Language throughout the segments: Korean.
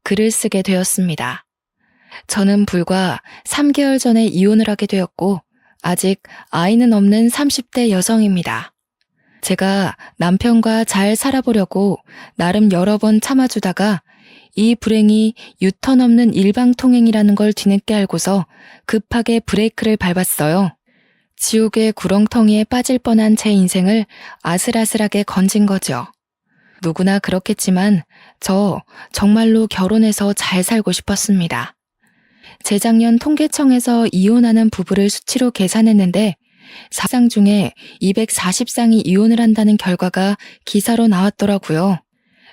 글을 쓰게 되었습니다. 저는 불과 3개월 전에 이혼을 하게 되었고 아직 아이는 없는 30대 여성입니다. 제가 남편과 잘 살아보려고 나름 여러 번 참아주다가 이 불행이 유턴 없는 일방통행이라는 걸 뒤늦게 알고서 급하게 브레이크를 밟았어요. 지옥의 구렁텅이에 빠질 뻔한 제 인생을 아슬아슬하게 건진 거죠. 누구나 그렇겠지만 저 정말로 결혼해서 잘 살고 싶었습니다. 재작년 통계청에서 이혼하는 부부를 수치로 계산했는데 4쌍 중에 240쌍이 이혼을 한다는 결과가 기사로 나왔더라고요.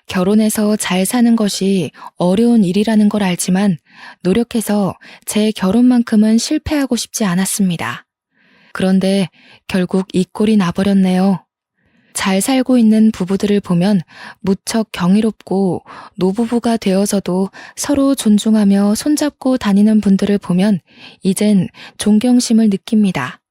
결혼해서 잘 사는 것이 어려운 일이라는 걸 알지만 노력해서 제 결혼만큼은 실패하고 싶지 않았습니다. 그런데 결국 이 꼴이 나버렸네요. 잘 살고 있는 부부들을 보면 무척 경이롭고 노부부가 되어서도 서로 존중하며 손잡고 다니는 분들을 보면 이젠 존경심을 느낍니다.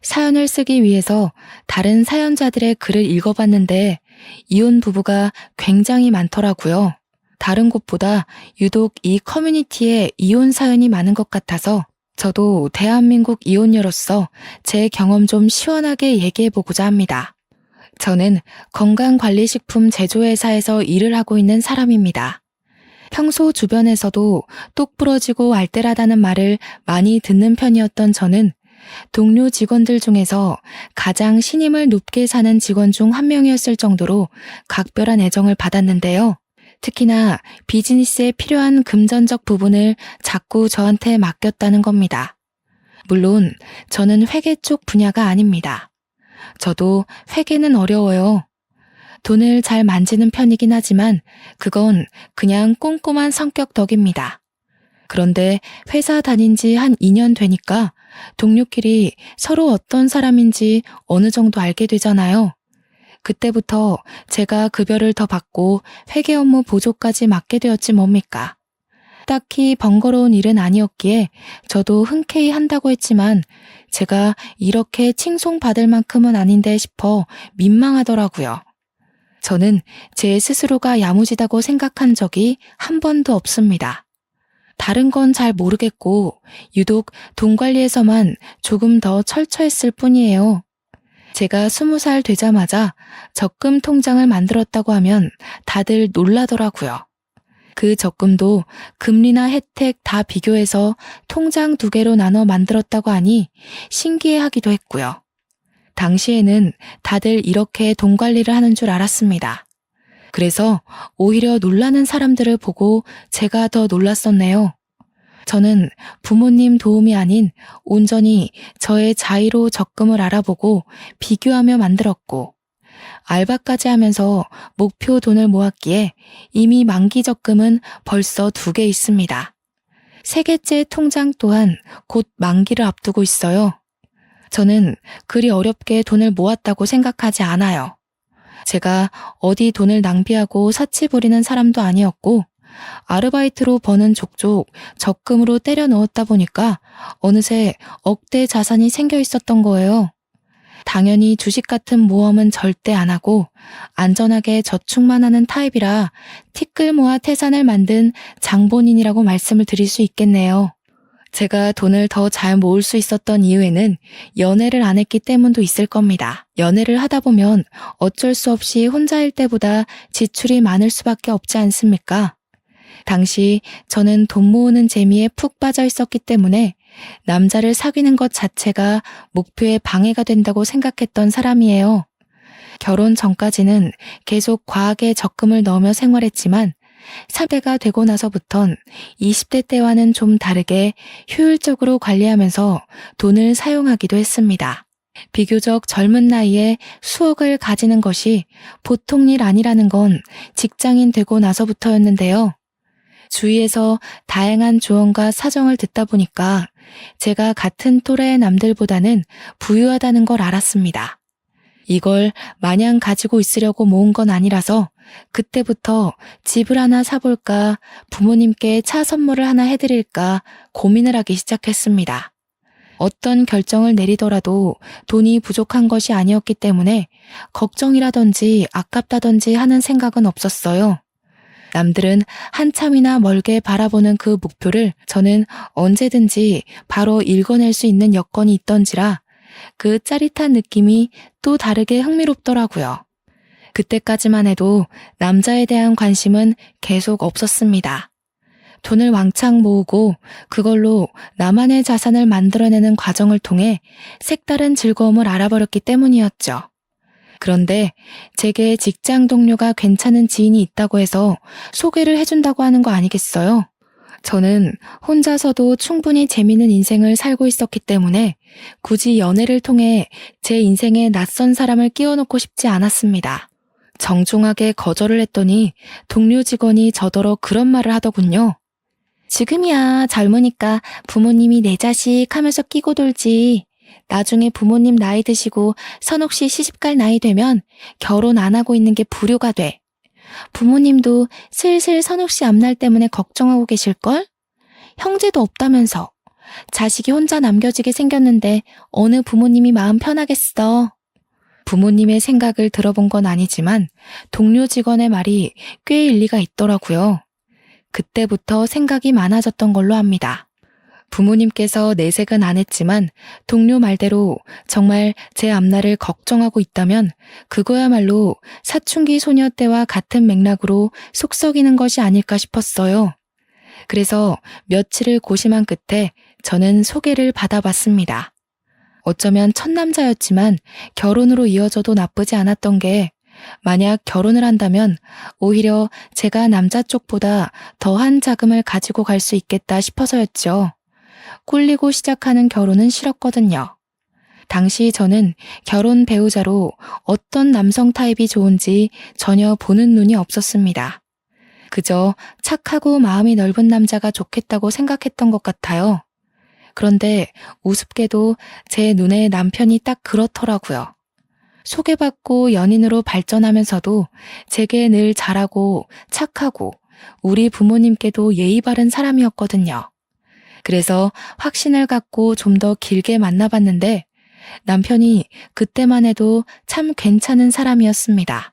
사연을 쓰기 위해서 다른 사연자들의 글을 읽어봤는데 이혼 부부가 굉장히 많더라고요. 다른 곳보다 유독 이 커뮤니티에 이혼 사연이 많은 것 같아서 저도 대한민국 이혼녀로서 제 경험 좀 시원하게 얘기해보고자 합니다. 저는 건강관리식품 제조회사에서 일을 하고 있는 사람입니다. 평소 주변에서도 똑 부러지고 알뜰하다는 말을 많이 듣는 편이었던 저는 동료 직원들 중에서 가장 신임을 높게 사는 직원 중 한 명이었을 정도로 각별한 애정을 받았는데요. 특히나 비즈니스에 필요한 금전적 부분을 자꾸 저한테 맡겼다는 겁니다. 물론 저는 회계 쪽 분야가 아닙니다. 저도 회계는 어려워요. 돈을 잘 만지는 편이긴 하지만 그건 그냥 꼼꼼한 성격 덕입니다. 그런데 회사 다닌 지 한 2년 되니까 동료끼리 서로 어떤 사람인지 어느 정도 알게 되잖아요. 그때부터 제가 급여를 더 받고 회계 업무 보조까지 맡게 되었지 뭡니까. 딱히 번거로운 일은 아니었기에 저도 흔쾌히 한다고 했지만 제가 이렇게 칭송받을 만큼은 아닌데 싶어 민망하더라고요. 저는 제 스스로가 야무지다고 생각한 적이 한 번도 없습니다. 다른 건 잘 모르겠고 유독 돈 관리에서만 조금 더 철저했을 뿐이에요. 제가 20살 되자마자 적금 통장을 만들었다고 하면 다들 놀라더라고요. 그 적금도 금리나 혜택 다 비교해서 통장 2개로 나눠 만들었다고 하니 신기해하기도 했고요. 당시에는 다들 이렇게 돈 관리를 하는 줄 알았습니다. 그래서 오히려 놀라는 사람들을 보고 제가 더 놀랐었네요. 저는 부모님 도움이 아닌 온전히 저의 자의로 적금을 알아보고 비교하며 만들었고 알바까지 하면서 목표 돈을 모았기에 이미 만기 적금은 벌써 2개 있습니다. 3개째 통장 또한 곧 만기를 앞두고 있어요. 저는 그리 어렵게 돈을 모았다고 생각하지 않아요. 제가 어디 돈을 낭비하고 사치 부리는 사람도 아니었고 아르바이트로 버는 족족 적금으로 때려 넣었다 보니까 어느새 억대 자산이 생겨 있었던 거예요. 당연히 주식 같은 모험은 절대 안 하고 안전하게 저축만 하는 타입이라 티끌 모아 태산을 만든 장본인이라고 말씀을 드릴 수 있겠네요. 제가 돈을 더 잘 모을 수 있었던 이유에는 연애를 안 했기 때문도 있을 겁니다. 연애를 하다 보면 어쩔 수 없이 혼자일 때보다 지출이 많을 수밖에 없지 않습니까? 당시 저는 돈 모으는 재미에 푹 빠져 있었기 때문에 남자를 사귀는 것 자체가 목표에 방해가 된다고 생각했던 사람이에요. 결혼 전까지는 계속 과하게 적금을 넣으며 생활했지만 30대가 되고 나서부턴 20대 때와는 좀 다르게 효율적으로 관리하면서 돈을 사용하기도 했습니다. 비교적 젊은 나이에 수억을 가지는 것이 보통 일 아니라는 건 직장인 되고 나서부터였는데요. 주위에서 다양한 조언과 사정을 듣다 보니까 제가 같은 또래의 남들보다는 부유하다는 걸 알았습니다. 이걸 마냥 가지고 있으려고 모은 건 아니라서 그때부터 집을 하나 사볼까 부모님께 차 선물을 하나 해드릴까 고민을 하기 시작했습니다. 어떤 결정을 내리더라도 돈이 부족한 것이 아니었기 때문에 걱정이라든지 아깝다든지 하는 생각은 없었어요. 남들은 한참이나 멀게 바라보는 그 목표를 저는 언제든지 바로 읽어낼 수 있는 여건이 있던지라 그 짜릿한 느낌이 또 다르게 흥미롭더라고요. 그때까지만 해도 남자에 대한 관심은 계속 없었습니다. 돈을 왕창 모으고 그걸로 나만의 자산을 만들어내는 과정을 통해 색다른 즐거움을 알아버렸기 때문이었죠. 그런데 제게 직장 동료가 괜찮은 지인이 있다고 해서 소개를 해준다고 하는 거 아니겠어요? 저는 혼자서도 충분히 재미있는 인생을 살고 있었기 때문에 굳이 연애를 통해 제 인생에 낯선 사람을 끼워놓고 싶지 않았습니다. 정중하게 거절을 했더니 동료 직원이 저더러 그런 말을 하더군요. 지금이야 젊으니까 부모님이 내 자식 하면서 끼고 돌지. 나중에 부모님 나이 드시고 선옥씨 시집갈 나이 되면 결혼 안 하고 있는 게 불효가 돼. 부모님도 슬슬 선옥씨 앞날 때문에 걱정하고 계실걸? 형제도 없다면서. 자식이 혼자 남겨지게 생겼는데 어느 부모님이 마음 편하겠어. 부모님의 생각을 들어본 건 아니지만 동료 직원의 말이 꽤 일리가 있더라고요. 그때부터 생각이 많아졌던 걸로 압니다. 부모님께서 내색은 안 했지만 동료 말대로 정말 제 앞날을 걱정하고 있다면 그거야말로 사춘기 소녀 때와 같은 맥락으로 속썩이는 것이 아닐까 싶었어요. 그래서 며칠을 고심한 끝에 저는 소개를 받아봤습니다. 어쩌면 첫 남자였지만 결혼으로 이어져도 나쁘지 않았던 게 만약 결혼을 한다면 오히려 제가 남자 쪽보다 더한 자금을 가지고 갈 수 있겠다 싶어서였죠. 꿀리고 시작하는 결혼은 싫었거든요. 당시 저는 결혼 배우자로 어떤 남성 타입이 좋은지 전혀 보는 눈이 없었습니다. 그저 착하고 마음이 넓은 남자가 좋겠다고 생각했던 것 같아요. 그런데 우습게도 제 눈에 남편이 딱 그렇더라고요. 소개받고 연인으로 발전하면서도 제게 늘 잘하고 착하고 우리 부모님께도 예의 바른 사람이었거든요. 그래서 확신을 갖고 좀 더 길게 만나봤는데 남편이 그때만 해도 참 괜찮은 사람이었습니다.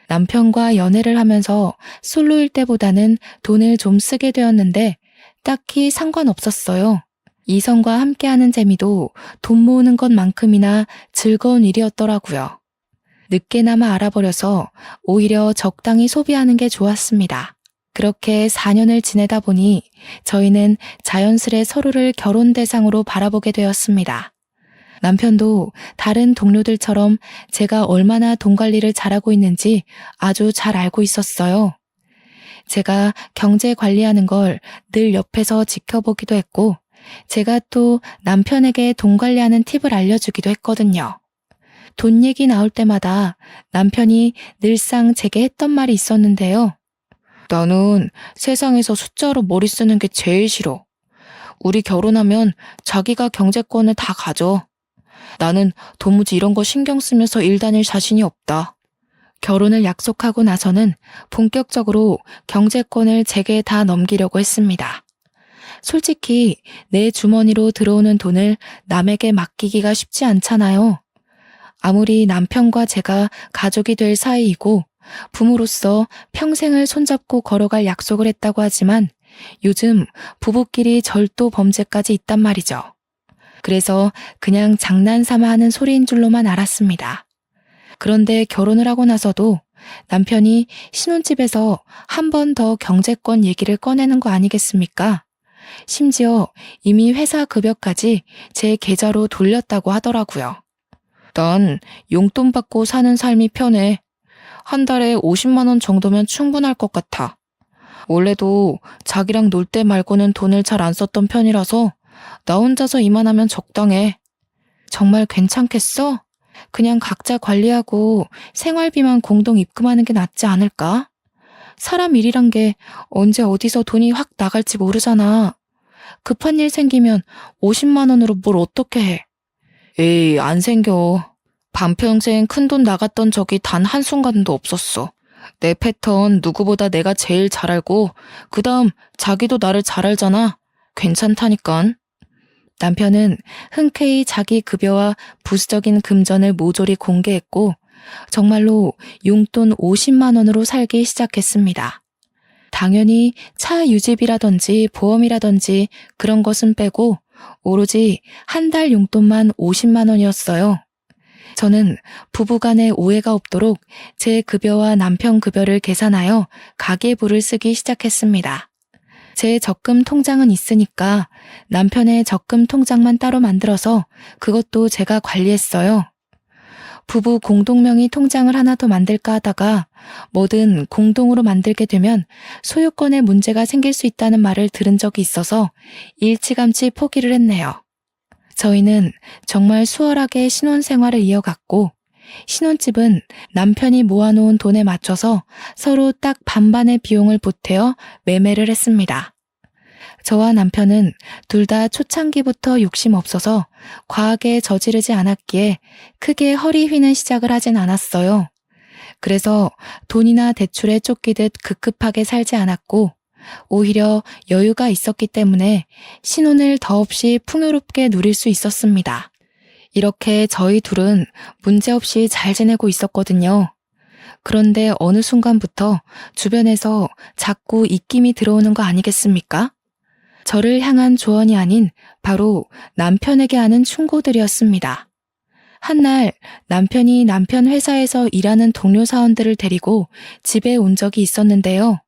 남편과 연애를 하면서 솔로일 때보다는 돈을 좀 쓰게 되었는데 딱히 상관없었어요. 이성과 함께하는 재미도 돈 모으는 것만큼이나 즐거운 일이었더라고요. 늦게나마 알아버려서 오히려 적당히 소비하는 게 좋았습니다. 그렇게 4년을 지내다 보니 저희는 자연스레 서로를 결혼 대상으로 바라보게 되었습니다. 남편도 다른 동료들처럼 제가 얼마나 돈 관리를 잘하고 있는지 아주 잘 알고 있었어요. 제가 경제 관리하는 걸 늘 옆에서 지켜보기도 했고 제가 또 남편에게 돈 관리하는 팁을 알려주기도 했거든요. 돈 얘기 나올 때마다 남편이 늘상 제게 했던 말이 있었는데요. 나는 세상에서 숫자로 머리 쓰는 게 제일 싫어. 우리 결혼하면 자기가 경제권을 다 가져. 나는 도무지 이런 거 신경 쓰면서 일 다닐 자신이 없다. 결혼을 약속하고 나서는 본격적으로 경제권을 제게 다 넘기려고 했습니다. 솔직히 내 주머니로 들어오는 돈을 남에게 맡기기가 쉽지 않잖아요. 아무리 남편과 제가 가족이 될 사이이고 부모로서 평생을 손잡고 걸어갈 약속을 했다고 하지만 요즘 부부끼리 절도 범죄까지 있단 말이죠. 그래서 그냥 장난삼아 하는 소리인 줄로만 알았습니다. 그런데 결혼을 하고 나서도 남편이 신혼집에서 한 번 더 경제권 얘기를 꺼내는 거 아니겠습니까? 심지어 이미 회사 급여까지 제 계좌로 돌렸다고 하더라고요. 난 용돈 받고 사는 삶이 편해. 한 달에 50만 원 정도면 충분할 것 같아. 원래도 자기랑 놀 때 말고는 돈을 잘 안 썼던 편이라서 나 혼자서 이만하면 적당해. 정말 괜찮겠어? 그냥 각자 관리하고 생활비만 공동 입금하는 게 낫지 않을까? 사람 일이란 게 언제 어디서 돈이 확 나갈지 모르잖아. 급한 일 생기면 50만 원으로 뭘 어떻게 해? 에이, 안 생겨. 반평생 큰돈 나갔던 적이 단 한순간도 없었어. 내 패턴 누구보다 내가 제일 잘 알고 그 다음 자기도 나를 잘 알잖아. 괜찮다니깐. 남편은 흔쾌히 자기 급여와 부수적인 금전을 모조리 공개했고 정말로 용돈 50만 원으로 살기 시작했습니다. 당연히 차 유지비라든지 보험이라든지 그런 것은 빼고 오로지 한 달 용돈만 50만 원이었어요. 저는 부부간에 오해가 없도록 제 급여와 남편 급여를 계산하여 가계부를 쓰기 시작했습니다. 제 적금 통장은 있으니까 남편의 적금 통장만 따로 만들어서 그것도 제가 관리했어요. 부부 공동명의 통장을 하나 더 만들까 하다가 뭐든 공동으로 만들게 되면 소유권에 문제가 생길 수 있다는 말을 들은 적이 있어서 일찌감치 포기를 했네요. 저희는 정말 수월하게 신혼생활을 이어갔고 신혼집은 남편이 모아놓은 돈에 맞춰서 서로 딱 반반의 비용을 보태어 매매를 했습니다. 저와 남편은 둘 다 초창기부터 욕심 없어서 과하게 저지르지 않았기에 크게 허리 휘는 시작을 하진 않았어요. 그래서 돈이나 대출에 쫓기듯 급급하게 살지 않았고 오히려 여유가 있었기 때문에 신혼을 더없이 풍요롭게 누릴 수 있었습니다. 이렇게 저희 둘은 문제없이 잘 지내고 있었거든요. 그런데 어느 순간부터 주변에서 자꾸 입김이 들어오는 거 아니겠습니까? 저를 향한 조언이 아닌 바로 남편에게 하는 충고들이었습니다. 한날 남편이 남편 회사에서 일하는 동료 사원들을 데리고 집에 온 적이 있었는데요.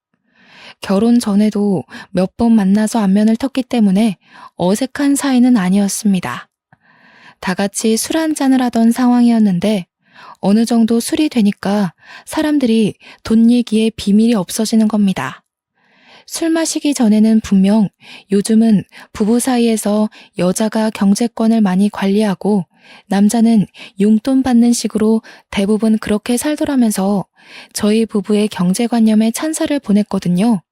결혼 전에도 몇 번 만나서 안면을 텄기 때문에 어색한 사이는 아니었습니다. 다 같이 술 한잔을 하던 상황이었는데 어느 정도 술이 되니까 사람들이 돈 얘기에 비밀이 없어지는 겁니다. 술 마시기 전에는 분명 요즘은 부부 사이에서 여자가 경제권을 많이 관리하고 남자는 용돈 받는 식으로 대부분 그렇게 살더라면서 저희 부부의 경제관념에 찬사를 보냈거든요.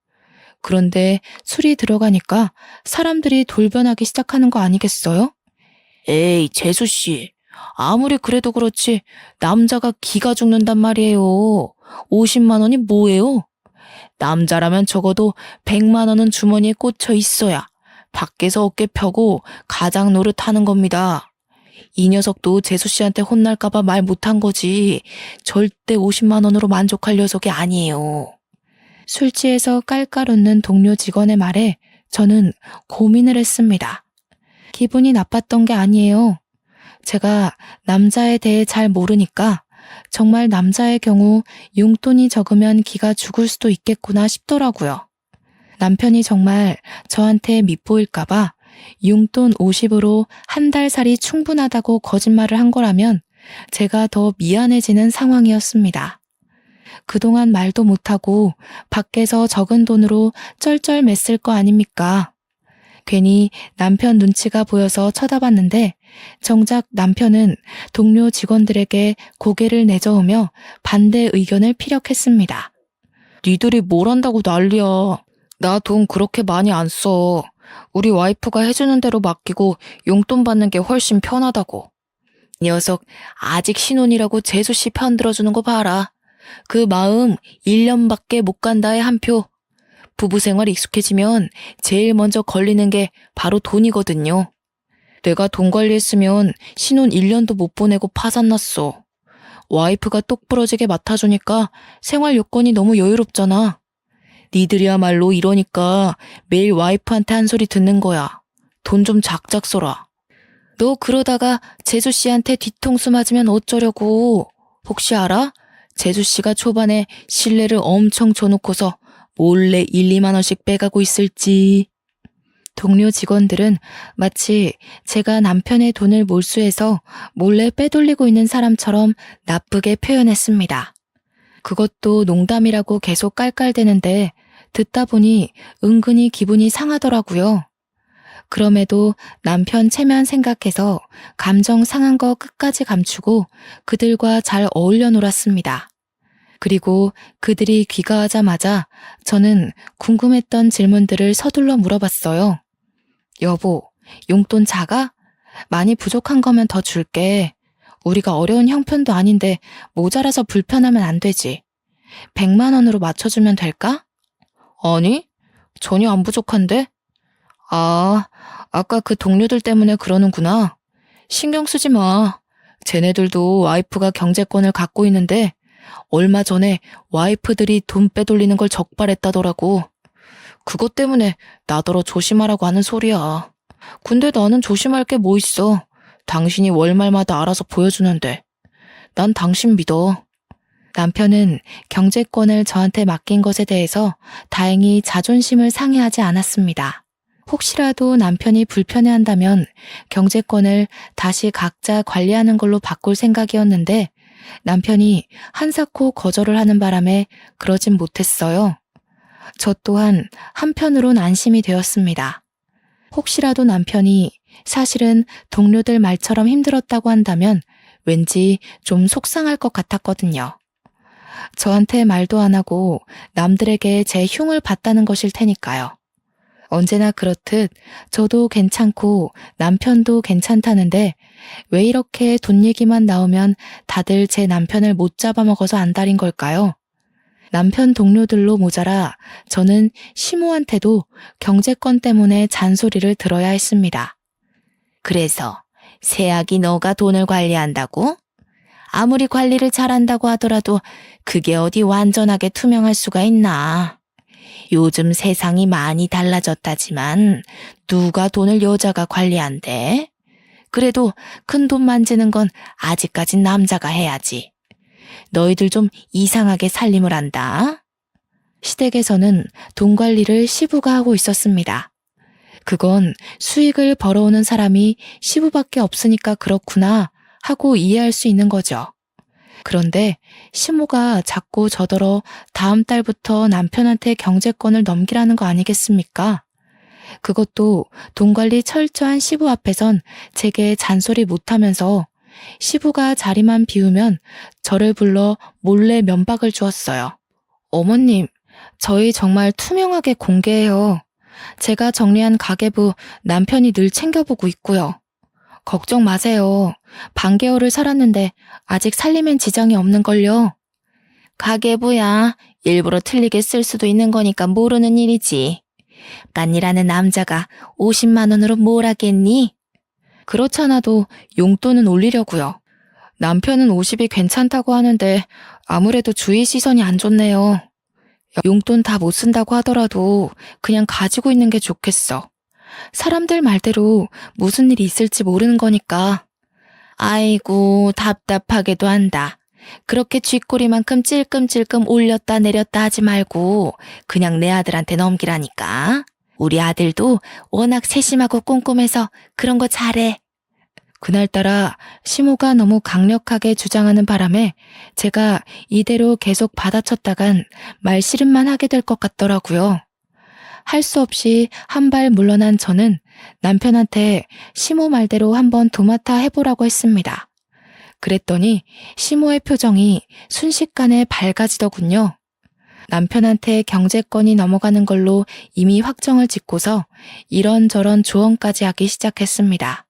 그런데 술이 들어가니까 사람들이 돌변하기 시작하는 거 아니겠어요? 에이, 재수씨. 아무리 그래도 그렇지 남자가 기가 죽는단 말이에요. 50만 원이 뭐예요? 남자라면 적어도 100만 원은 주머니에 꽂혀 있어야 밖에서 어깨 펴고 가장 노릇하는 겁니다. 이 녀석도 재수씨한테 혼날까봐 말 못한 거지 절대 50만 원으로 만족할 녀석이 아니에요. 술 취해서 깔깔 웃는 동료 직원의 말에 저는 고민을 했습니다. 기분이 나빴던 게 아니에요. 제가 남자에 대해 잘 모르니까 정말 남자의 경우 용돈이 적으면 기가 죽을 수도 있겠구나 싶더라고요. 남편이 정말 저한테 밉보일까봐 용돈 50으로 한 달 살이 충분하다고 거짓말을 한 거라면 제가 더 미안해지는 상황이었습니다. 그동안 말도 못하고 밖에서 적은 돈으로 쩔쩔맸을 거 아닙니까? 괜히 남편 눈치가 보여서 쳐다봤는데 정작 남편은 동료 직원들에게 고개를 내저으며 반대 의견을 피력했습니다. 니들이 뭘 한다고 난리야. 나 돈 그렇게 많이 안 써. 우리 와이프가 해주는 대로 맡기고 용돈 받는 게 훨씬 편하다고. 녀석 아직 신혼이라고 재수씨 편 들어주는 거 봐라. 그 마음 1년밖에 못 간다에 한 표. 부부 생활 익숙해지면 제일 먼저 걸리는 게 바로 돈이거든요. 내가 돈 관리했으면 신혼 1년도 못 보내고 파산났어. 와이프가 똑부러지게 맡아주니까 생활 여건이 너무 여유롭잖아. 니들이야말로 이러니까 매일 와이프한테 한 소리 듣는 거야. 돈 좀 작작 써라. 너 그러다가 재수씨한테 뒤통수 맞으면 어쩌려고. 혹시 알아? 재수씨가 초반에 신뢰를 엄청 줘놓고서 몰래 1, 2만 원씩 빼가고 있을지. 동료 직원들은 마치 제가 남편의 돈을 몰수해서 몰래 빼돌리고 있는 사람처럼 나쁘게 표현했습니다. 그것도 농담이라고 계속 깔깔대는데 듣다 보니 은근히 기분이 상하더라고요. 그럼에도 남편 체면 생각해서 감정 상한 거 끝까지 감추고 그들과 잘 어울려 놀았습니다. 그리고 그들이 귀가하자마자 저는 궁금했던 질문들을 서둘러 물어봤어요. 여보, 용돈 작아? 많이 부족한 거면 더 줄게. 우리가 어려운 형편도 아닌데 모자라서 불편하면 안 되지. 100만 원으로 맞춰주면 될까? 아니, 전혀 안 부족한데? 아, 아까 그 동료들 때문에 그러는구나. 신경 쓰지 마. 쟤네들도 와이프가 경제권을 갖고 있는데 얼마 전에 와이프들이 돈 빼돌리는 걸 적발했다더라고. 그것 때문에 나더러 조심하라고 하는 소리야. 근데 나는 조심할 게 뭐 있어. 당신이 월말마다 알아서 보여주는데. 난 당신 믿어. 남편은 경제권을 저한테 맡긴 것에 대해서 다행히 자존심을 상해하지 않았습니다. 혹시라도 남편이 불편해한다면 경제권을 다시 각자 관리하는 걸로 바꿀 생각이었는데 남편이 한사코 거절을 하는 바람에 그러진 못했어요. 저 또한 한편으론 안심이 되었습니다. 혹시라도 남편이 사실은 동료들 말처럼 힘들었다고 한다면 왠지 좀 속상할 것 같았거든요. 저한테 말도 안 하고 남들에게 제 흉을 봤다는 것일 테니까요. 언제나 그렇듯 저도 괜찮고 남편도 괜찮다는데 왜 이렇게 돈 얘기만 나오면 다들 제 남편을 못 잡아먹어서 안달인 걸까요? 남편 동료들로 모자라 저는 시모한테도 경제권 때문에 잔소리를 들어야 했습니다. 그래서 세학이 너가 돈을 관리한다고? 아무리 관리를 잘한다고 하더라도 그게 어디 완전하게 투명할 수가 있나? 요즘 세상이 많이 달라졌다지만 누가 돈을 여자가 관리한대? 그래도 큰 돈 만지는 건 아직까진 남자가 해야지. 너희들 좀 이상하게 살림을 한다. 시댁에서는 돈 관리를 시부가 하고 있었습니다. 그건 수익을 벌어오는 사람이 시부밖에 없으니까 그렇구나 하고 이해할 수 있는 거죠. 그런데 시모가 자꾸 저더러 다음 달부터 남편한테 경제권을 넘기라는 거 아니겠습니까? 그것도 돈 관리 철저한 시부 앞에선 제게 잔소리 못하면서 시부가 자리만 비우면 저를 불러 몰래 면박을 주었어요. 어머님, 저희 정말 투명하게 공개해요. 제가 정리한 가계부 남편이 늘 챙겨보고 있고요. 걱정 마세요. 반개월을 살았는데 아직 살림엔 지장이 없는걸요. 가계부야. 일부러 틀리게 쓸 수도 있는 거니까 모르는 일이지. 딴일하는 남자가 50만 원으로 뭘 하겠니? 그렇잖아도 용돈은 올리려고요. 남편은 50이 괜찮다고 하는데 아무래도 주위 시선이 안 좋네요. 용돈 다 못 쓴다고 하더라도 그냥 가지고 있는 게 좋겠어. 사람들 말대로 무슨 일이 있을지 모르는 거니까. 아이고 답답하게도 한다. 그렇게 쥐꼬리만큼 찔끔찔끔 올렸다 내렸다 하지 말고 그냥 내 아들한테 넘기라니까. 우리 아들도 워낙 세심하고 꼼꼼해서 그런 거 잘해. 그날따라 시모가 너무 강력하게 주장하는 바람에 제가 이대로 계속 받아쳤다간 말씨름만 하게 될 것 같더라고요. 할 수 없이 한 발 물러난 저는 남편한테 시모 말대로 한번 도맡아 해보라고 했습니다. 그랬더니 시모의 표정이 순식간에 밝아지더군요. 남편한테 경제권이 넘어가는 걸로 이미 확정을 짓고서 이런저런 조언까지 하기 시작했습니다.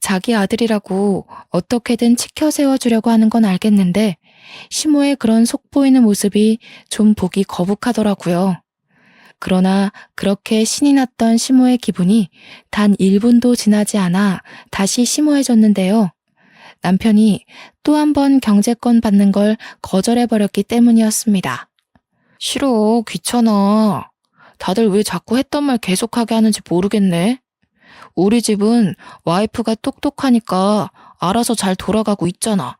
자기 아들이라고 어떻게든 치켜 세워주려고 하는 건 알겠는데 시모의 그런 속보이는 모습이 좀 보기 거북하더라고요. 그러나 그렇게 신이 났던 시모의 기분이 단 1분도 지나지 않아 다시 심오해졌는데요. 남편이 또 한 번 경제권 받는 걸 거절해버렸기 때문이었습니다. 싫어, 귀찮아. 다들 왜 자꾸 했던 말 계속하게 하는지 모르겠네. 우리 집은 와이프가 똑똑하니까 알아서 잘 돌아가고 있잖아.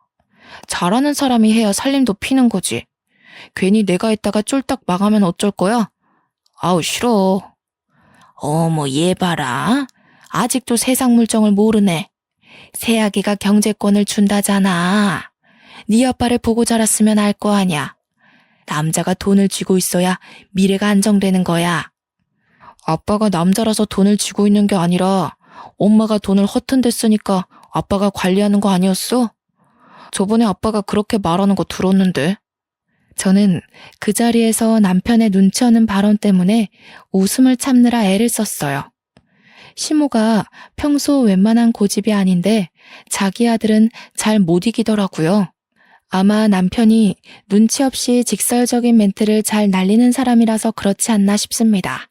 잘하는 사람이 해야 살림도 피는 거지. 괜히 내가 했다가 쫄딱 망하면 어쩔 거야? 아우 싫어. 어머 얘 봐라. 아직도 세상 물정을 모르네. 새아기가 경제권을 준다잖아. 네 아빠를 보고 자랐으면 알 거 아냐. 남자가 돈을 쥐고 있어야 미래가 안정되는 거야. 아빠가 남자라서 돈을 쥐고 있는 게 아니라 엄마가 돈을 허튼데 쓰니까 아빠가 관리하는 거 아니었어? 저번에 아빠가 그렇게 말하는 거 들었는데. 저는 그 자리에서 남편의 눈치 없는 발언 때문에 웃음을 참느라 애를 썼어요. 시모가 평소 웬만한 고집이 아닌데 자기 아들은 잘 못 이기더라고요. 아마 남편이 눈치 없이 직설적인 멘트를 잘 날리는 사람이라서 그렇지 않나 싶습니다.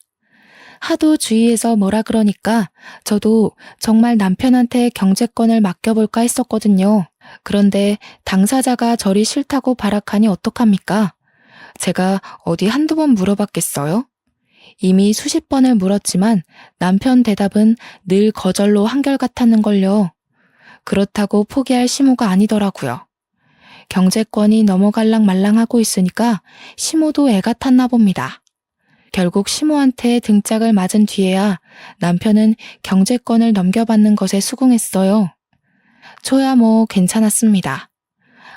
하도 주위에서 뭐라 그러니까 저도 정말 남편한테 경제권을 맡겨볼까 했었거든요. 그런데 당사자가 저리 싫다고 발악하니 어떡합니까? 제가 어디 한두 번 물어봤겠어요? 이미 수십 번을 물었지만 남편 대답은 늘 거절로 한결같았는걸요. 그렇다고 포기할 시모가 아니더라고요. 경제권이 넘어갈랑 말랑하고 있으니까 시모도 애가 탔나 봅니다. 결국 시모한테 등짝을 맞은 뒤에야 남편은 경제권을 넘겨받는 것에 수긍했어요. 저야 뭐 괜찮았습니다.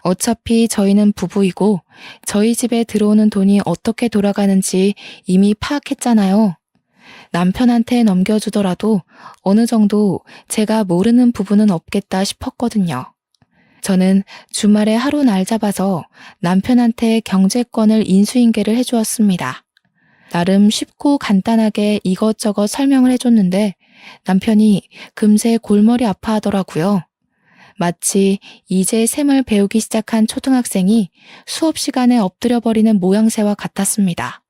어차피 저희는 부부이고 저희 집에 들어오는 돈이 어떻게 돌아가는지 이미 파악했잖아요. 남편한테 넘겨주더라도 어느 정도 제가 모르는 부분은 없겠다 싶었거든요. 저는 주말에 하루 날 잡아서 남편한테 경제권을 인수인계를 해주었습니다. 나름 쉽고 간단하게 이것저것 설명을 해줬는데 남편이 금세 골머리 아파하더라고요. 마치 이제 셈을 배우기 시작한 초등학생이 수업 시간에 엎드려버리는 모양새와 같았습니다.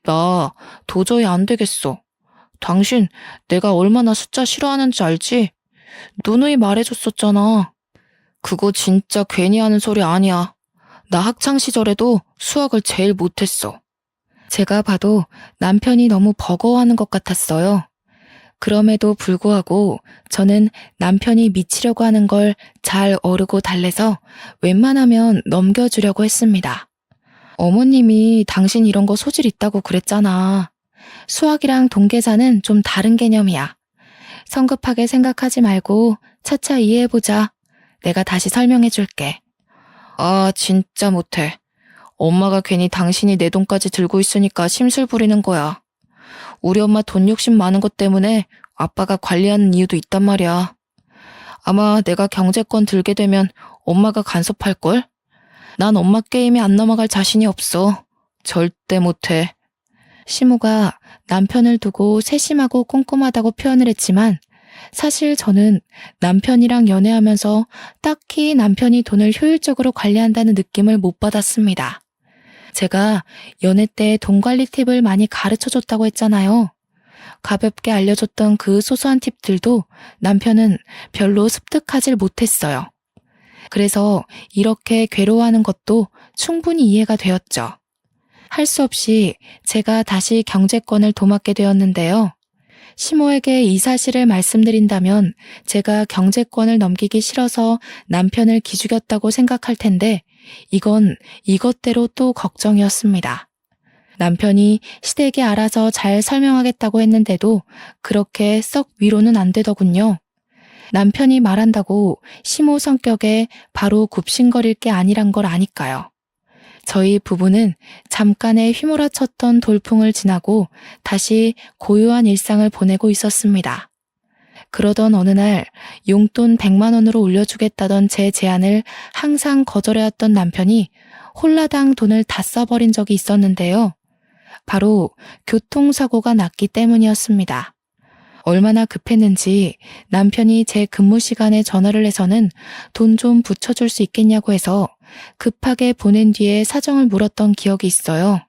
나 도저히 안 되겠어. 당신 내가 얼마나 숫자 싫어하는지 알지? 누누이 말해줬었잖아. 그거 진짜 괜히 하는 소리 아니야. 나 학창시절에도 수학을 제일 못했어. 제가 봐도 남편이 너무 버거워하는 것 같았어요. 그럼에도 불구하고 저는 남편이 미치려고 하는 걸 잘 어르고 달래서 웬만하면 넘겨주려고 했습니다. 어머님이 당신 이런 거 소질 있다고 그랬잖아. 수학이랑 동계산은 좀 다른 개념이야. 성급하게 생각하지 말고 차차 이해해보자. 내가 다시 설명해줄게. 아, 진짜 못해. 엄마가 괜히 당신이 내 돈까지 들고 있으니까 심술 부리는 거야. 우리 엄마 돈 욕심 많은 것 때문에 아빠가 관리하는 이유도 있단 말이야. 아마 내가 경제권 들게 되면 엄마가 간섭할걸? 난 엄마 게임에 안 넘어갈 자신이 없어. 절대 못해. 시모가 남편을 두고 세심하고 꼼꼼하다고 표현을 했지만 사실 저는 남편이랑 연애하면서 딱히 남편이 돈을 효율적으로 관리한다는 느낌을 못 받았습니다. 제가 연애 때 돈 관리 팁을 많이 가르쳐줬다고 했잖아요. 가볍게 알려줬던 그 소소한 팁들도 남편은 별로 습득하질 못했어요. 그래서 이렇게 괴로워하는 것도 충분히 이해가 되었죠. 할 수 없이 제가 다시 경제권을 도맡게 되었는데요. 시모에게 이 사실을 말씀드린다면 제가 경제권을 넘기기 싫어서 남편을 기죽였다고 생각할 텐데 이건 이것대로 또 걱정이었습니다. 남편이 시댁에 알아서 잘 설명하겠다고 했는데도 그렇게 썩 위로는 안 되더군요. 남편이 말한다고 시모 성격에 바로 굽신거릴 게 아니란 걸 아니까요. 저희 부부는 잠깐의 휘몰아쳤던 돌풍을 지나고 다시 고요한 일상을 보내고 있었습니다. 그러던 어느 날 용돈 100만 원으로 올려주겠다던 제 제안을 항상 거절해왔던 남편이 홀라당 돈을 다 써버린 적이 있었는데요. 바로 교통사고가 났기 때문이었습니다. 얼마나 급했는지 남편이 제 근무 시간에 전화를 해서는 돈 좀 붙여줄 수 있겠냐고 해서 급하게 보낸 뒤에 사정을 물었던 기억이 있어요.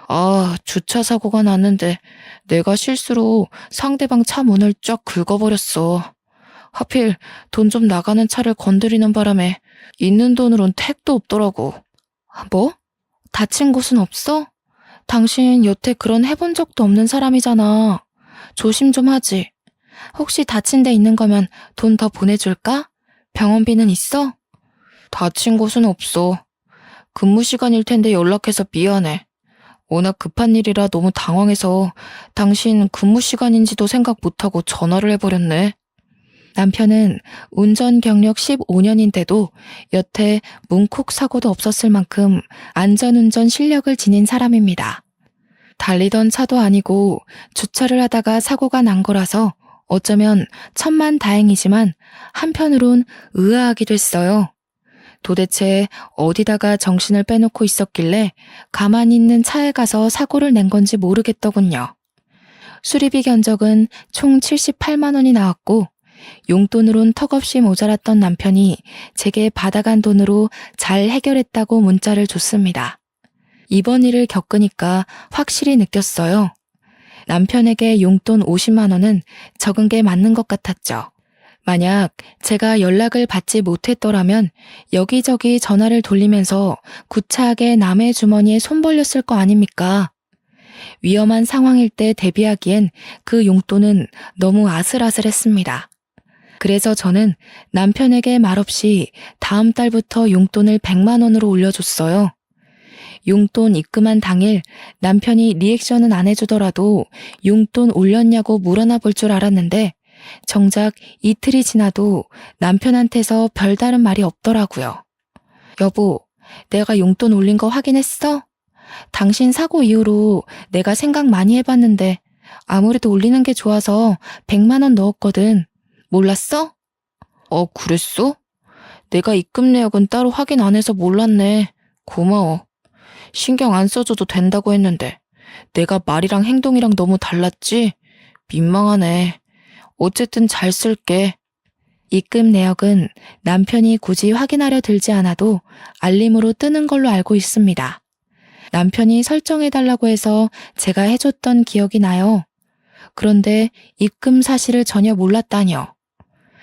아, 주차 사고가 났는데 내가 실수로 상대방 차 문을 쫙 긁어버렸어. 하필 돈 좀 나가는 차를 건드리는 바람에 있는 돈으론 택도 없더라고. 뭐? 다친 곳은 없어? 당신 여태 그런 해본 적도 없는 사람이잖아. 조심 좀 하지. 혹시 다친 데 있는 거면 돈 더 보내줄까? 병원비는 있어? 다친 곳은 없어. 근무 시간일 텐데 연락해서 미안해. 워낙 급한 일이라 너무 당황해서 당신 근무 시간인지도 생각 못하고 전화를 해버렸네. 남편은 운전 경력 15년인데도 여태 문콕 사고도 없었을 만큼 안전운전 실력을 지닌 사람입니다. 달리던 차도 아니고 주차를 하다가 사고가 난 거라서 어쩌면 천만다행이지만 한편으론 의아하기도 했어요. 도대체 어디다가 정신을 빼놓고 있었길래 가만히 있는 차에 가서 사고를 낸 건지 모르겠더군요. 수리비 견적은 총 78만 원이 나왔고 용돈으론 턱없이 모자랐던 남편이 제게 받아간 돈으로 잘 해결했다고 문자를 줬습니다. 이번 일을 겪으니까 확실히 느꼈어요. 남편에게 용돈 50만 원은 적은 게 맞는 것 같았죠. 만약 제가 연락을 받지 못했더라면 여기저기 전화를 돌리면서 구차하게 남의 주머니에 손 벌렸을 거 아닙니까? 위험한 상황일 때 대비하기엔 그 용돈은 너무 아슬아슬했습니다. 그래서 저는 남편에게 말없이 다음 달부터 용돈을 100만 원으로 올려줬어요. 용돈 입금한 당일 남편이 리액션은 안 해주더라도 용돈 올렸냐고 물어나 볼 줄 알았는데 정작 이틀이 지나도 남편한테서 별다른 말이 없더라고요. 여보, 내가 용돈 올린 거 확인했어? 당신 사고 이후로 내가 생각 많이 해봤는데 아무래도 올리는 게 좋아서 100만 원 넣었거든. 몰랐어? 그랬어? 내가 입금 내역은 따로 확인 안 해서 몰랐네. 고마워. 신경 안 써줘도 된다고 했는데 내가 말이랑 행동이랑 너무 달랐지? 민망하네. 어쨌든 잘 쓸게. 입금 내역은 남편이 굳이 확인하려 들지 않아도 알림으로 뜨는 걸로 알고 있습니다. 남편이 설정해달라고 해서 제가 해줬던 기억이 나요. 그런데 입금 사실을 전혀 몰랐다뇨.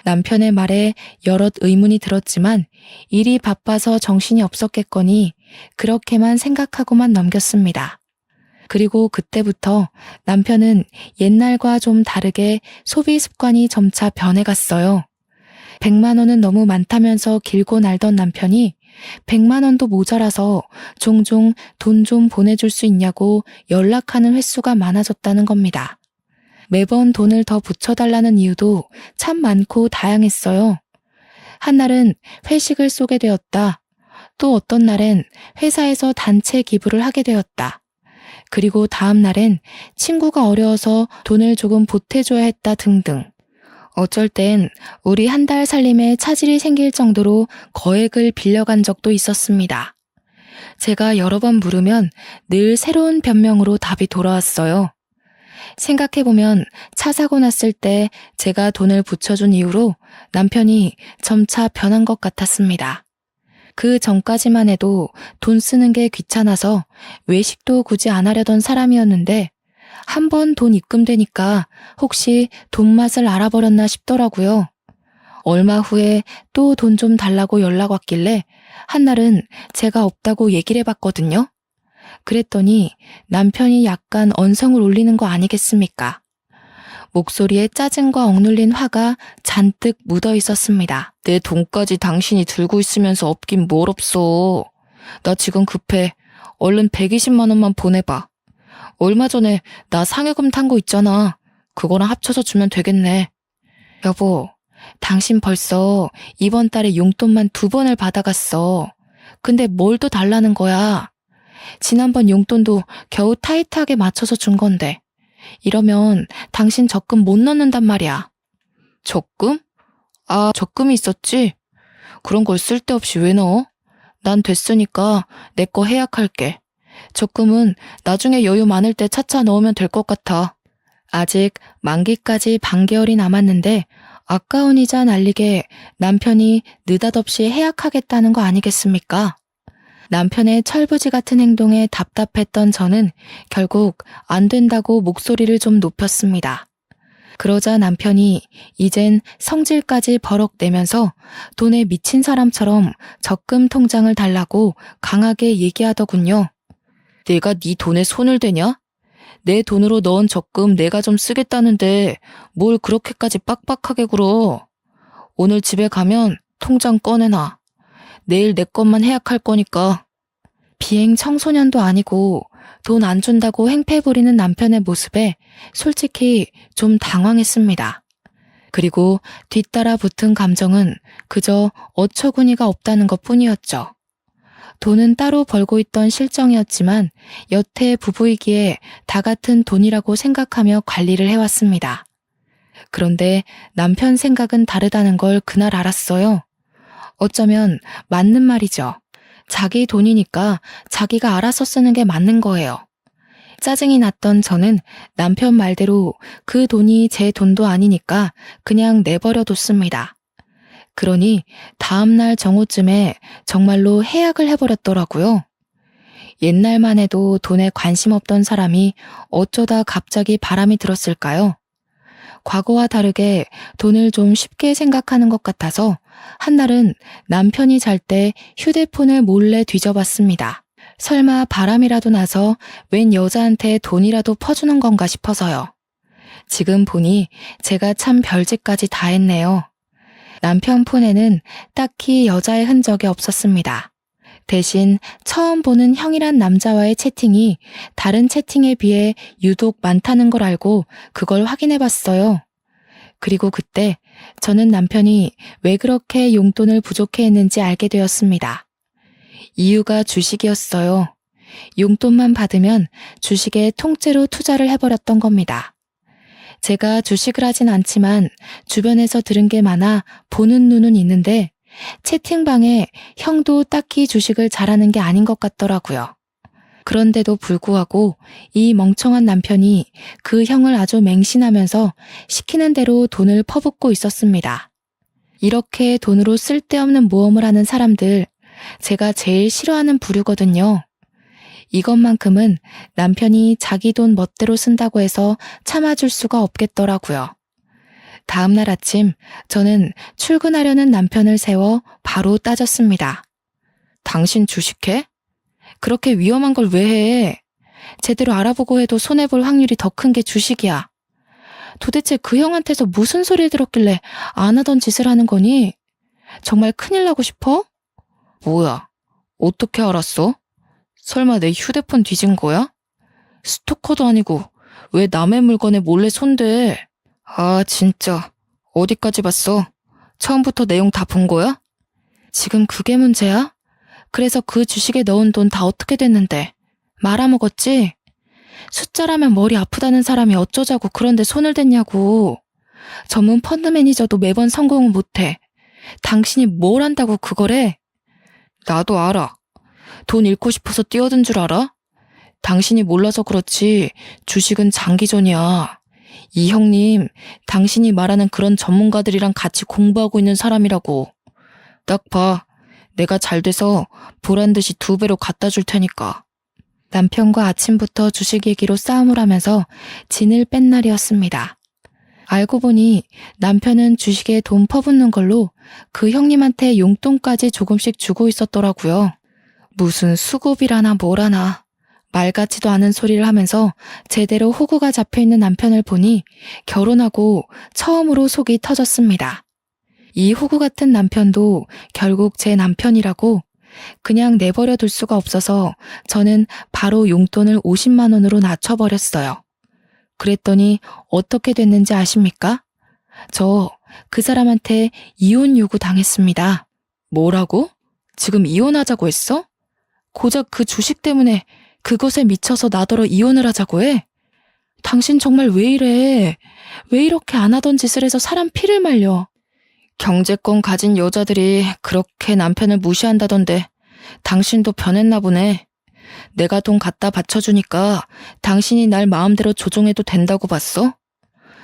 남편의 말에 여럿 의문이 들었지만 일이 바빠서 정신이 없었겠거니 그렇게만 생각하고만 넘겼습니다. 그리고 그때부터 남편은 옛날과 좀 다르게 소비 습관이 점차 변해갔어요. 100만 원은 너무 많다면서 길고 날던 남편이 100만 원도 모자라서 종종 돈 좀 보내줄 수 있냐고 연락하는 횟수가 많아졌다는 겁니다. 매번 돈을 더 붙여달라는 이유도 참 많고 다양했어요. 한날은 회식을 쏘게 되었다. 또 어떤 날엔 회사에서 단체 기부를 하게 되었다. 그리고 다음 날엔 친구가 어려워서 돈을 조금 보태줘야 했다 등등. 어쩔 땐 우리 한 달 살림에 차질이 생길 정도로 거액을 빌려간 적도 있었습니다. 제가 여러 번 물으면 늘 새로운 변명으로 답이 돌아왔어요. 생각해보면 차 사고 났을 때 제가 돈을 붙여준 이후로 남편이 점차 변한 것 같았습니다. 그 전까지만 해도 돈 쓰는 게 귀찮아서 외식도 굳이 안 하려던 사람이었는데 한 번 돈 입금되니까 혹시 돈 맛을 알아버렸나 싶더라고요. 얼마 후에 또 돈 좀 달라고 연락 왔길래 한날은 제가 없다고 얘기를 해봤거든요. 그랬더니 남편이 약간 언성을 올리는 거 아니겠습니까? 목소리에 짜증과 억눌린 화가 잔뜩 묻어 있었습니다. 내 돈까지 당신이 들고 있으면서 없긴 뭘 없어. 나 지금 급해. 얼른 120만 원만 보내봐. 얼마 전에 나 상여금 탄 거 있잖아. 그거랑 합쳐서 주면 되겠네. 여보, 당신 벌써 이번 달에 용돈만 2번을 받아갔어. 근데 뭘 또 달라는 거야? 지난번 용돈도 겨우 타이트하게 맞춰서 준 건데 이러면 당신 적금 못 넣는단 말이야. 적금? 적금이 있었지? 그런 걸 쓸데없이 왜 넣어? 난 됐으니까 내 거 해약할게. 적금은 나중에 여유 많을 때 차차 넣으면 될 것 같아. 아직 만기까지 반개월이 남았는데 아까운 이자 날리게 남편이 느닷없이 해약하겠다는 거 아니겠습니까? 남편의 철부지 같은 행동에 답답했던 저는 결국 안 된다고 목소리를 좀 높였습니다. 그러자 남편이 이젠 성질까지 버럭 내면서 돈에 미친 사람처럼 적금 통장을 달라고 강하게 얘기하더군요. 내가 네 돈에 손을 대냐? 내 돈으로 넣은 적금 내가 좀 쓰겠다는데 뭘 그렇게까지 빡빡하게 굴어. 오늘 집에 가면 통장 꺼내놔. 내일 내 것만 해약할 거니까. 비행 청소년도 아니고 돈 안 준다고 행패 부리는 남편의 모습에 솔직히 좀 당황했습니다. 그리고 뒤따라 붙은 감정은 그저 어처구니가 없다는 것뿐이었죠. 돈은 따로 벌고 있던 실정이었지만 여태 부부이기에 다 같은 돈이라고 생각하며 관리를 해왔습니다. 그런데 남편 생각은 다르다는 걸 그날 알았어요. 어쩌면 맞는 말이죠. 자기 돈이니까 자기가 알아서 쓰는 게 맞는 거예요. 짜증이 났던 저는 남편 말대로 그 돈이 제 돈도 아니니까 그냥 내버려 뒀습니다. 그러니 다음날 정오쯤에 정말로 해약을 해버렸더라고요. 옛날만 해도 돈에 관심 없던 사람이 어쩌다 갑자기 바람이 들었을까요? 과거와 다르게 돈을 좀 쉽게 생각하는 것 같아서 한날은 남편이 잘 때 휴대폰을 몰래 뒤져봤습니다. 설마 바람이라도 나서 웬 여자한테 돈이라도 퍼주는 건가 싶어서요. 지금 보니 제가 참 별짓까지 다 했네요. 남편 폰에는 딱히 여자의 흔적이 없었습니다. 대신 처음 보는 형이란 남자와의 채팅이 다른 채팅에 비해 유독 많다는 걸 알고 그걸 확인해 봤어요. 그리고 그때 저는 남편이 왜 그렇게 용돈을 부족해 했는지 알게 되었습니다. 이유가 주식이었어요. 용돈만 받으면 주식에 통째로 투자를 해버렸던 겁니다. 제가 주식을 하진 않지만 주변에서 들은 게 많아 보는 눈은 있는데 채팅방에 형도 딱히 주식을 잘하는 게 아닌 것 같더라고요. 그런데도 불구하고 이 멍청한 남편이 그 형을 아주 맹신하면서 시키는 대로 돈을 퍼붓고 있었습니다. 이렇게 돈으로 쓸데없는 모험을 하는 사람들, 제가 제일 싫어하는 부류거든요. 이것만큼은 남편이 자기 돈 멋대로 쓴다고 해서 참아줄 수가 없겠더라고요. 다음날 아침 저는 출근하려는 남편을 세워 바로 따졌습니다. 당신 주식해? 그렇게 위험한 걸 왜 해? 제대로 알아보고 해도 손해볼 확률이 더 큰 게 주식이야. 도대체 그 형한테서 무슨 소리를 들었길래 안 하던 짓을 하는 거니? 정말 큰일 나고 싶어? 뭐야? 어떻게 알았어? 설마 내 휴대폰 뒤진 거야? 스토커도 아니고 왜 남의 물건에 몰래 손대? 아, 진짜. 어디까지 봤어? 처음부터 내용 다 본 거야? 지금 그게 문제야? 그래서 그 주식에 넣은 돈 다 어떻게 됐는데? 말아먹었지? 숫자라면 머리 아프다는 사람이 어쩌자고 그런데 손을 댔냐고. 전문 펀드 매니저도 매번 성공은 못해. 당신이 뭘 안다고 그걸 해? 나도 알아. 돈 잃고 싶어서 뛰어든 줄 알아? 당신이 몰라서 그렇지 주식은 장기전이야. 이 형님, 당신이 말하는 그런 전문가들이랑 같이 공부하고 있는 사람이라고. 딱 봐. 내가 잘 돼서 보란 듯이 2배로 갖다 줄 테니까. 남편과 아침부터 주식 얘기로 싸움을 하면서 진을 뺀 날이었습니다. 알고 보니 남편은 주식에 돈 퍼붓는 걸로 그 형님한테 용돈까지 조금씩 주고 있었더라고요. 무슨 수급이라나 뭐라나 말 같지도 않은 소리를 하면서 제대로 호구가 잡혀있는 남편을 보니 결혼하고 처음으로 속이 터졌습니다. 이 호구 같은 남편도 결국 제 남편이라고 그냥 내버려 둘 수가 없어서 저는 바로 용돈을 50만 원으로 낮춰버렸어요. 그랬더니 어떻게 됐는지 아십니까? 저 그 사람한테 이혼 요구 당했습니다. 뭐라고? 지금 이혼하자고 했어? 고작 그 주식 때문에 그것에 미쳐서 나더러 이혼을 하자고 해? 당신 정말 왜 이래? 왜 이렇게 안 하던 짓을 해서 사람 피를 말려? 경제권 가진 여자들이 그렇게 남편을 무시한다던데 당신도 변했나 보네. 내가 돈 갖다 바쳐주니까 당신이 날 마음대로 조종해도 된다고 봤어?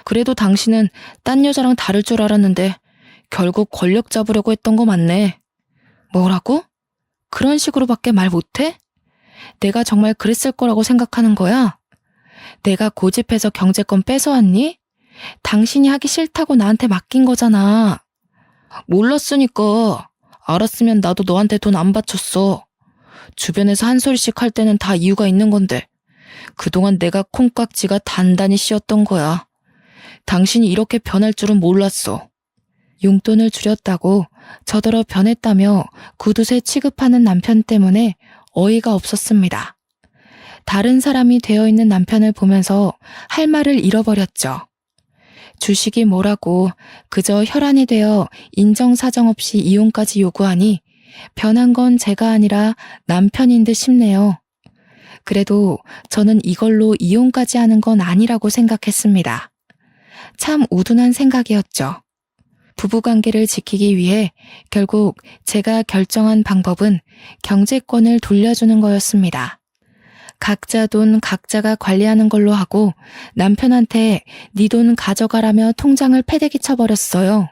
그래도 당신은 딴 여자랑 다를 줄 알았는데 결국 권력 잡으려고 했던 거 맞네. 뭐라고? 그런 식으로밖에 말 못해? 내가 정말 그랬을 거라고 생각하는 거야? 내가 고집해서 경제권 뺏어왔니? 당신이 하기 싫다고 나한테 맡긴 거잖아. 몰랐으니까. 알았으면 나도 너한테 돈 안 바쳤어. 주변에서 한 소리씩 할 때는 다 이유가 있는 건데 그동안 내가 콩깍지가 단단히 씌었던 거야. 당신이 이렇게 변할 줄은 몰랐어. 용돈을 줄였다고 저더러 변했다며 구두쇠 취급하는 남편 때문에 어이가 없었습니다. 다른 사람이 되어 있는 남편을 보면서 할 말을 잃어버렸죠. 주식이 뭐라고 그저 혈안이 되어 인정사정 없이 이혼까지 요구하니 변한 건 제가 아니라 남편인 듯 싶네요. 그래도 저는 이걸로 이혼까지 하는 건 아니라고 생각했습니다. 참 우둔한 생각이었죠. 부부관계를 지키기 위해 결국 제가 결정한 방법은 경제권을 돌려주는 거였습니다. 각자 돈 각자가 관리하는 걸로 하고 남편한테 네 돈 가져가라며 통장을 패대기 쳐버렸어요.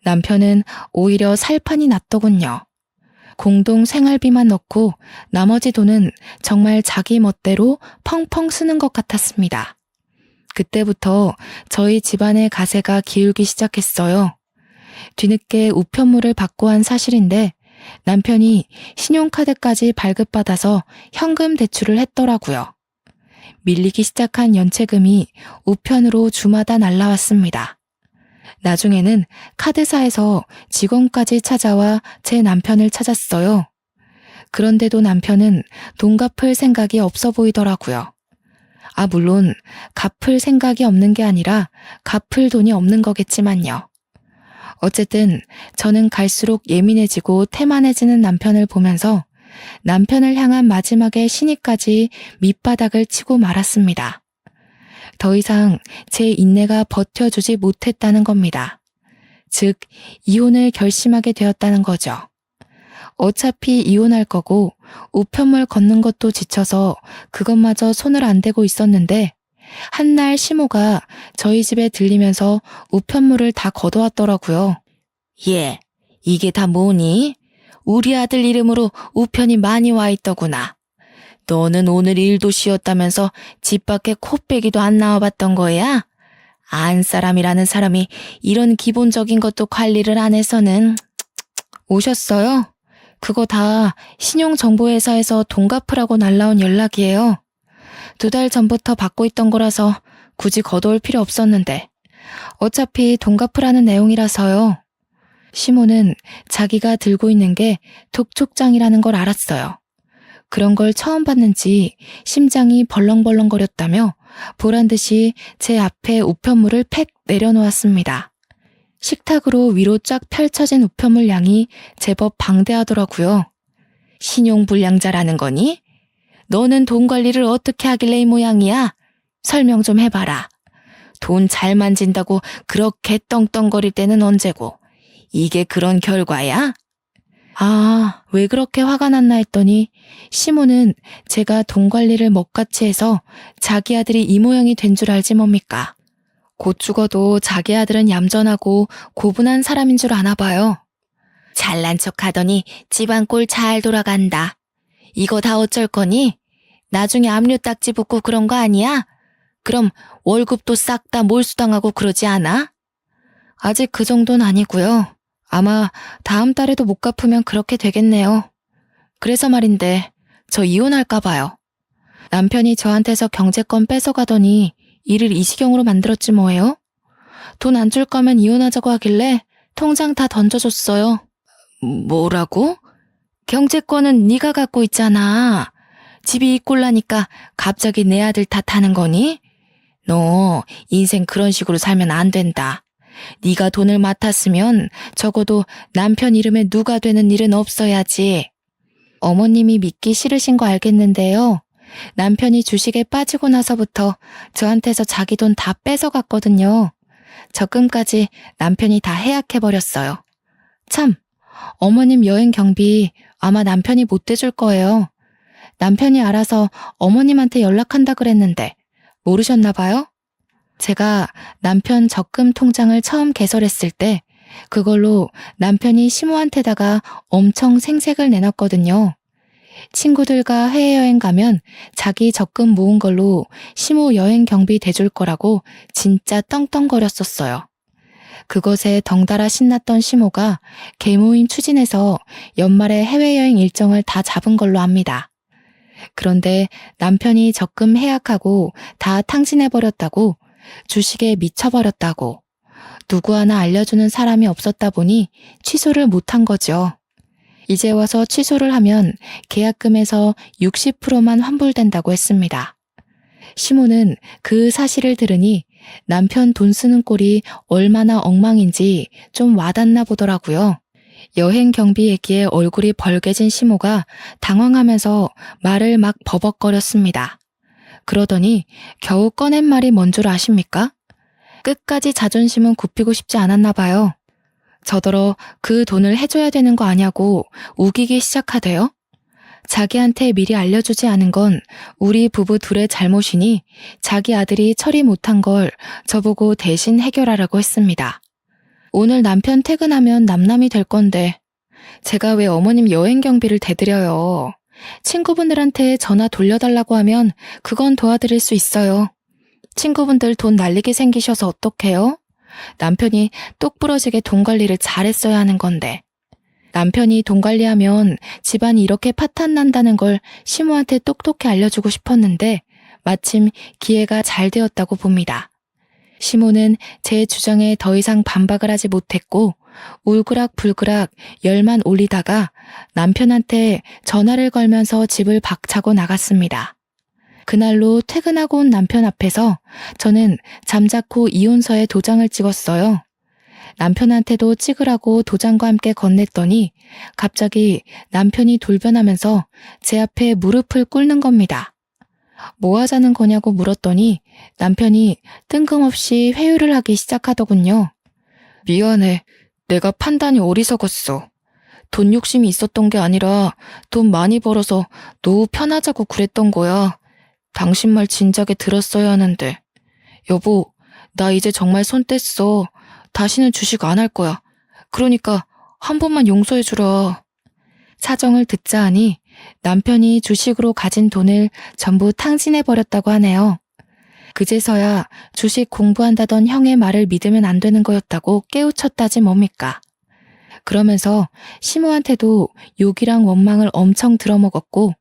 남편은 오히려 살판이 났더군요. 공동 생활비만 넣고 나머지 돈은 정말 자기 멋대로 펑펑 쓰는 것 같았습니다. 그때부터 저희 집안의 가세가 기울기 시작했어요. 뒤늦게 우편물을 받고 한 사실인데 남편이 신용카드까지 발급받아서 현금 대출을 했더라고요. 밀리기 시작한 연체금이 우편으로 주마다 날라왔습니다. 나중에는 카드사에서 직원까지 찾아와 제 남편을 찾았어요. 그런데도 남편은 돈 갚을 생각이 없어 보이더라고요. 물론 갚을 생각이 없는 게 아니라 갚을 돈이 없는 거겠지만요. 어쨌든 저는 갈수록 예민해지고 태만해지는 남편을 보면서 남편을 향한 마지막의 시니까지 밑바닥을 치고 말았습니다. 더 이상 제 인내가 버텨주지 못했다는 겁니다. 즉, 이혼을 결심하게 되었다는 거죠. 어차피 이혼할 거고 우편물 걷는 것도 지쳐서 그것마저 손을 안 대고 있었는데 한날 시모가 저희 집에 들리면서 우편물을 다 걷어왔더라고요. 얘, 이게 다 뭐니? 우리 아들 이름으로 우편이 많이 와 있더구나. 너는 오늘 일도 쉬었다면서 집 밖에 코빼기도 안 나와봤던 거야? 안 사람이라는 사람이 이런 기본적인 것도 관리를 안 해서는. 오셨어요? 그거 다 신용정보회사에서 돈 갚으라고 날라온 연락이에요. 2달 전부터 받고 있던 거라서 굳이 걷어올 필요 없었는데 어차피 돈 갚으라는 내용이라서요. 시모는 자기가 들고 있는 게 독촉장이라는 걸 알았어요. 그런 걸 처음 봤는지 심장이 벌렁벌렁거렸다며 보란듯이 제 앞에 우편물을 팩 내려놓았습니다. 식탁으로 위로 쫙 펼쳐진 우편물 양이 제법 방대하더라고요. 신용불량자라는 거니? 너는 돈 관리를 어떻게 하길래 이 모양이야? 설명 좀 해봐라. 돈 잘 만진다고 그렇게 떵떵거릴 때는 언제고? 이게 그런 결과야? 왜 그렇게 화가 났나 했더니 시모는 제가 돈 관리를 먹같이 해서 자기 아들이 이 모양이 된 줄 알지 뭡니까? 곧 죽어도 자기 아들은 얌전하고 고분한 사람인 줄 아나 봐요. 잘난 척 하더니 집안 꼴 잘 돌아간다. 이거 다 어쩔 거니? 나중에 압류 딱지 붙고 그런 거 아니야? 그럼 월급도 싹 다 몰수당하고 그러지 않아? 아직 그 정도는 아니고요. 아마 다음 달에도 못 갚으면 그렇게 되겠네요. 그래서 말인데 저 이혼할까 봐요. 남편이 저한테서 경제권 뺏어가더니 일을 이 지경으로 만들었지 뭐예요? 돈 안 줄 거면 이혼하자고 하길래 통장 다 던져줬어요. 뭐라고? 경제권은 네가 갖고 있잖아. 집이 이 꼴나니까 갑자기 내 아들 탓하는 거니? 너 인생 그런 식으로 살면 안 된다. 네가 돈을 맡았으면 적어도 남편 이름에 누가 되는 일은 없어야지. 어머님이 믿기 싫으신 거 알겠는데요. 남편이 주식에 빠지고 나서부터 저한테서 자기 돈 다 뺏어갔거든요. 적금까지 남편이 다 해약해버렸어요. 참, 어머님 여행 경비 아마 남편이 못 대줄 거예요. 남편이 알아서 어머님한테 연락한다 그랬는데 모르셨나 봐요? 제가 남편 적금 통장을 처음 개설했을 때 그걸로 남편이 시모한테다가 엄청 생색을 내놨거든요. 친구들과 해외여행 가면 자기 적금 모은 걸로 시모 여행 경비 대줄 거라고 진짜 떵떵거렸었어요. 그것에 덩달아 신났던 시모가 개모임 추진해서 연말에 해외여행 일정을 다 잡은 걸로 압니다. 그런데 남편이 적금 해약하고 다 탕진해버렸다고, 주식에 미쳐버렸다고, 누구 하나 알려주는 사람이 없었다 보니 취소를 못한 거죠. 이제 와서 취소를 하면 계약금에서 60%만 환불된다고 했습니다. 시모는 그 사실을 들으니 남편 돈 쓰는 꼴이 얼마나 엉망인지 좀 와닿나 보더라고요. 여행 경비 얘기에 얼굴이 벌개진 시모가 당황하면서 말을 막 버벅거렸습니다. 그러더니 겨우 꺼낸 말이 뭔 줄 아십니까? 끝까지 자존심은 굽히고 싶지 않았나 봐요. 저더러 그 돈을 해줘야 되는 거 아냐고 우기기 시작하대요. 자기한테 미리 알려주지 않은 건 우리 부부 둘의 잘못이니 자기 아들이 처리 못한 걸 저보고 대신 해결하라고 했습니다. 오늘 남편 퇴근하면 남남이 될 건데 제가 왜 어머님 여행 경비를 대드려요. 친구분들한테 전화 돌려달라고 하면 그건 도와드릴 수 있어요. 친구분들 돈 날리게 생기셔서 어떡해요? 남편이 똑부러지게 돈 관리를 잘했어야 하는 건데. 남편이 돈 관리하면 집안이 이렇게 파탄 난다는 걸 시모한테 똑똑히 알려주고 싶었는데 마침 기회가 잘 되었다고 봅니다. 시모는 제 주장에 더 이상 반박을 하지 못했고 울그락불그락 열만 올리다가 남편한테 전화를 걸면서 집을 박차고 나갔습니다. 그날로 퇴근하고 온 남편 앞에서 저는 잠자코 이혼서에 도장을 찍었어요. 남편한테도 찍으라고 도장과 함께 건넸더니 갑자기 남편이 돌변하면서 제 앞에 무릎을 꿇는 겁니다. 뭐 하자는 거냐고 물었더니 남편이 뜬금없이 회유를 하기 시작하더군요. 미안해. 내가 판단이 어리석었어. 돈 욕심이 있었던 게 아니라 돈 많이 벌어서 노후 편하자고 그랬던 거야. 당신 말 진작에 들었어야 하는데. 여보, 나 이제 정말 손 뗐어. 다시는 주식 안 할 거야. 그러니까 한 번만 용서해주라. 사정을 듣자 하니 남편이 주식으로 가진 돈을 전부 탕진해버렸다고 하네요. 그제서야 주식 공부한다던 형의 말을 믿으면 안 되는 거였다고 깨우쳤다지 뭡니까. 그러면서 시모한테도 욕이랑 원망을 엄청 들어먹었고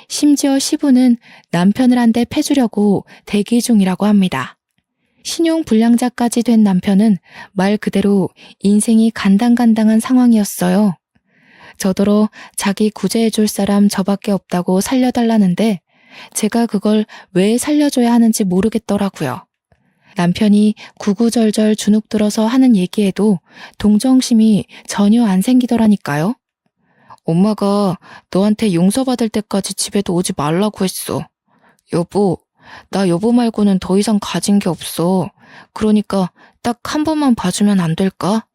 심지어 시부는 남편을 한 대 패주려고 대기 중이라고 합니다. 신용불량자까지 된 남편은 말 그대로 인생이 간당간당한 상황이었어요. 저더러 자기 구제해줄 사람 저밖에 없다고 살려달라는데 제가 그걸 왜 살려줘야 하는지 모르겠더라고요. 남편이 구구절절 주눅들어서 하는 얘기에도 동정심이 전혀 안 생기더라니까요. 엄마가 너한테 용서받을 때까지 집에도 오지 말라고 했어. 여보, 나 여보 말고는 더 이상 가진 게 없어. 그러니까 딱 한 번만 봐주면 안 될까?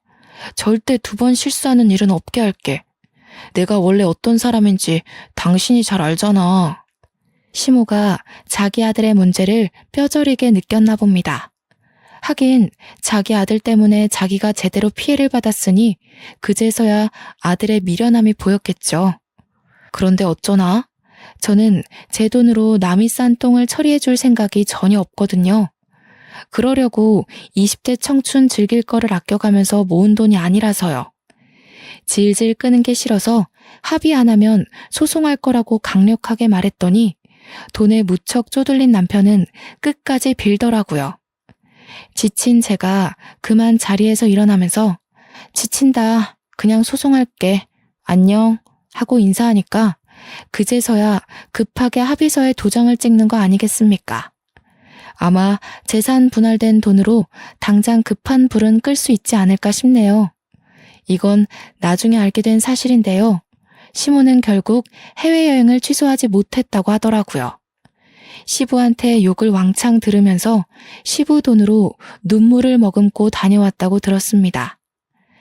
절대 2번 실수하는 일은 없게 할게. 내가 원래 어떤 사람인지 당신이 잘 알잖아. 시모가 자기 아들의 문제를 뼈저리게 느꼈나 봅니다. 하긴 자기 아들 때문에 자기가 제대로 피해를 받았으니 그제서야 아들의 미련함이 보였겠죠. 그런데 어쩌나? 저는 제 돈으로 남이 싼 똥을 처리해 줄 생각이 전혀 없거든요. 그러려고 20대 청춘 즐길 거를 아껴가면서 모은 돈이 아니라서요. 질질 끄는 게 싫어서 합의 안 하면 소송할 거라고 강력하게 말했더니 돈에 무척 쪼들린 남편은 끝까지 빌더라고요. 지친 제가 그만 자리에서 일어나면서 지친다. 그냥 소송할게. 안녕. 하고 인사하니까 그제서야 급하게 합의서에 도장을 찍는 거 아니겠습니까? 아마 재산 분할된 돈으로 당장 급한 불은 끌 수 있지 않을까 싶네요. 이건 나중에 알게 된 사실인데요. 시모는 결국 해외여행을 취소하지 못했다고 하더라고요. 시부한테 욕을 왕창 들으면서 시부 돈으로 눈물을 머금고 다녀왔다고 들었습니다.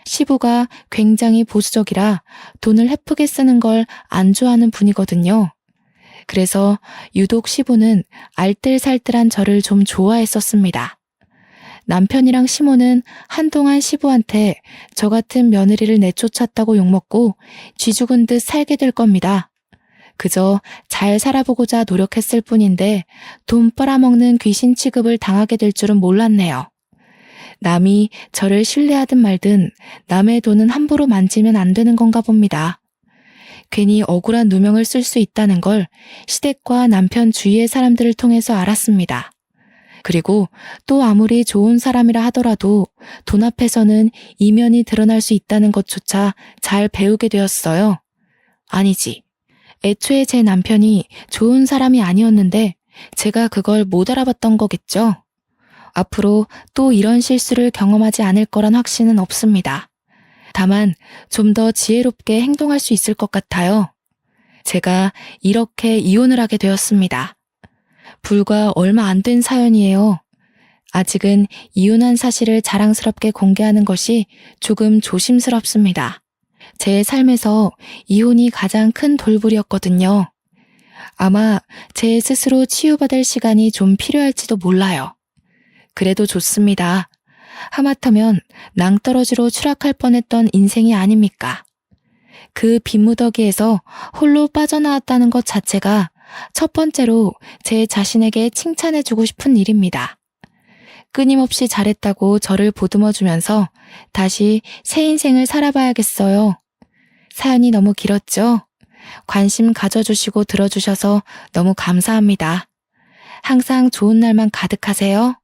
시부가 굉장히 보수적이라 돈을 헤프게 쓰는 걸 안 좋아하는 분이거든요. 그래서 유독 시부는 알뜰살뜰한 저를 좀 좋아했었습니다. 남편이랑 시모는 한동안 시부한테 저 같은 며느리를 내쫓았다고 욕먹고 쥐죽은 듯 살게 될 겁니다. 그저 잘 살아보고자 노력했을 뿐인데 돈 빨아먹는 귀신 취급을 당하게 될 줄은 몰랐네요. 남이 저를 신뢰하든 말든 남의 돈은 함부로 만지면 안 되는 건가 봅니다. 괜히 억울한 누명을 쓸 수 있다는 걸 시댁과 남편 주위의 사람들을 통해서 알았습니다. 그리고 또 아무리 좋은 사람이라 하더라도 돈 앞에서는 이면이 드러날 수 있다는 것조차 잘 배우게 되었어요. 아니지. 애초에 제 남편이 좋은 사람이 아니었는데 제가 그걸 못 알아봤던 거겠죠. 앞으로 또 이런 실수를 경험하지 않을 거란 확신은 없습니다. 다만 좀 더 지혜롭게 행동할 수 있을 것 같아요. 제가 이렇게 이혼을 하게 되었습니다. 불과 얼마 안 된 사연이에요. 아직은 이혼한 사실을 자랑스럽게 공개하는 것이 조금 조심스럽습니다. 제 삶에서 이혼이 가장 큰 돌불이었거든요. 아마 제 스스로 치유받을 시간이 좀 필요할지도 몰라요. 그래도 좋습니다. 하마터면 낭떠러지로 추락할 뻔했던 인생이 아닙니까? 그 빈무더기에서 홀로 빠져나왔다는 것 자체가 첫 번째로 제 자신에게 칭찬해주고 싶은 일입니다. 끊임없이 잘했다고 저를 보듬어주면서 다시 새 인생을 살아봐야겠어요. 사연이 너무 길었죠? 관심 가져주시고 들어주셔서 너무 감사합니다. 항상 좋은 날만 가득하세요.